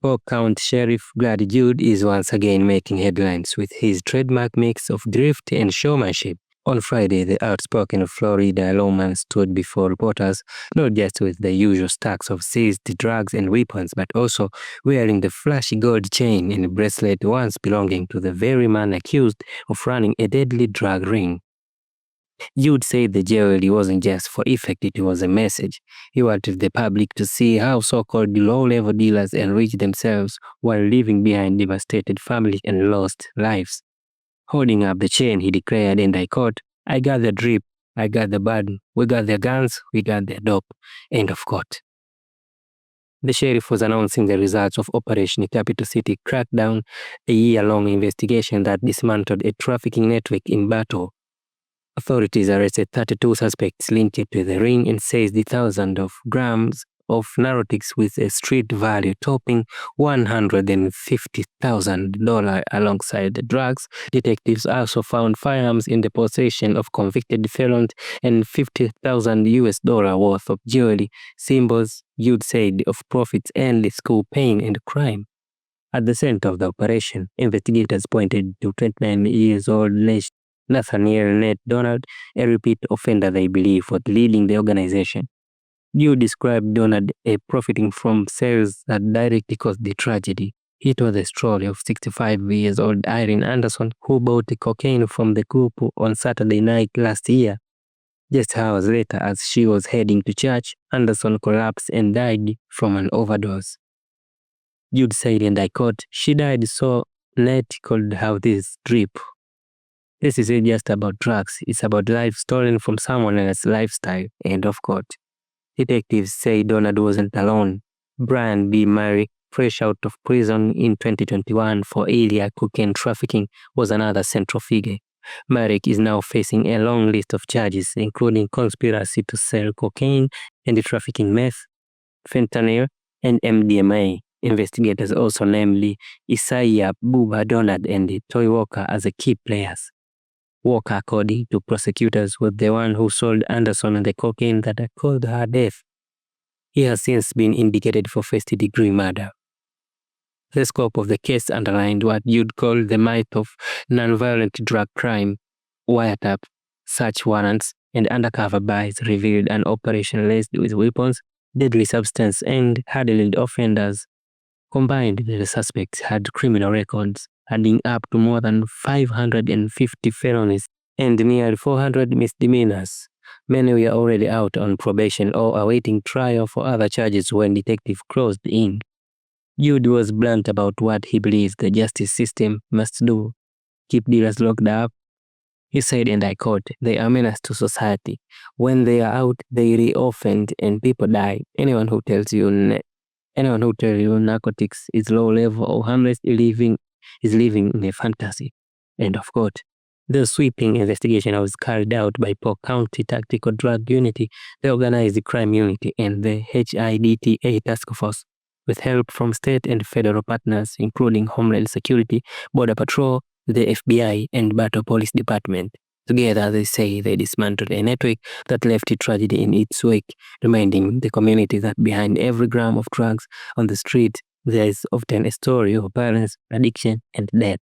Polk County Sheriff Grady Judd is once again making headlines with his trademark mix of drift and showmanship. On Friday, the outspoken Florida lawman stood before reporters not just with the usual stacks of seized drugs and weapons, but also wearing the flashy gold chain and bracelet once belonging to the very man accused of running a deadly drug ring. Judd said the jewelry wasn't just for effect, it was a message. He wanted the public to see how so-called low-level dealers enrich themselves while leaving behind devastated families and lost lives. Holding up the chain, he declared, and I quote, "I got the drip, I got the burden, we got the guns, we got the dope." End of quote. The sheriff was announcing the results of Operation Capital City Crackdown, a year-long investigation that dismantled a trafficking network in battle. Authorities arrested 32 suspects linked to the ring and seized thousands of grams of narcotics with a street value topping $150,000. Alongside the drugs, detectives also found firearms in the possession of convicted felons and $50,000 worth of jewelry, symbols, Judd said, of profits earned school pain and crime. At the center of the operation, investigators pointed to 29-year-old Nathaniel Nate Donald, a repeat offender they believe was leading the organization. Judd described Donald as profiting from sales that directly caused the tragedy. He told the story of 65-year-old Irene Anderson, who bought cocaine from the group on Saturday night last year. Just hours later, as she was heading to church, Anderson collapsed and died from an overdose. Judd said, and I quote, "She died so Nate could have this drip. This isn't just about drugs, it's about life stolen from someone else's lifestyle." End of quote. Detectives say Donald wasn't alone. Brian B. Murray, fresh out of prison in 2021 for illegal cocaine trafficking, was another central figure. Murray is now facing a long list of charges, including conspiracy to sell cocaine and trafficking meth, fentanyl, and MDMA. Investigators also named Isaiah Booba Donald and Toy Walker as the key players. Walker, according to prosecutors, was the one who sold Anderson the cocaine that caused her death. He has since been indicted for first-degree murder. The scope of the case underlined what you'd call the might of nonviolent drug crime. Wiretap, search warrants, and undercover buys revealed an operation laced with weapons, deadly substance, and hardened offenders. Combined, the suspects had criminal records adding up to more than 550 felonies and nearly 400 misdemeanors. Many were already out on probation or awaiting trial for other charges when detectives closed in. Judd was blunt about what he believes the justice system must do: keep dealers locked up. He said, and I quote, "They are menace to society. When they are out, they reoffend and people die. Anyone who tells you narcotics is low level or harmless is living in a fantasy." End of quote. The sweeping investigation was carried out by Polk County Tactical Drug Unity, the Organized Crime Unity, and the HIDTA Task Force, with help from state and federal partners, including Homeland Security, Border Patrol, the FBI, and Battle Police Department. Together, they say they dismantled a network that left tragedy in its wake, reminding the community that behind every gram of drugs on the street, there is often a story of violence, addiction, and death.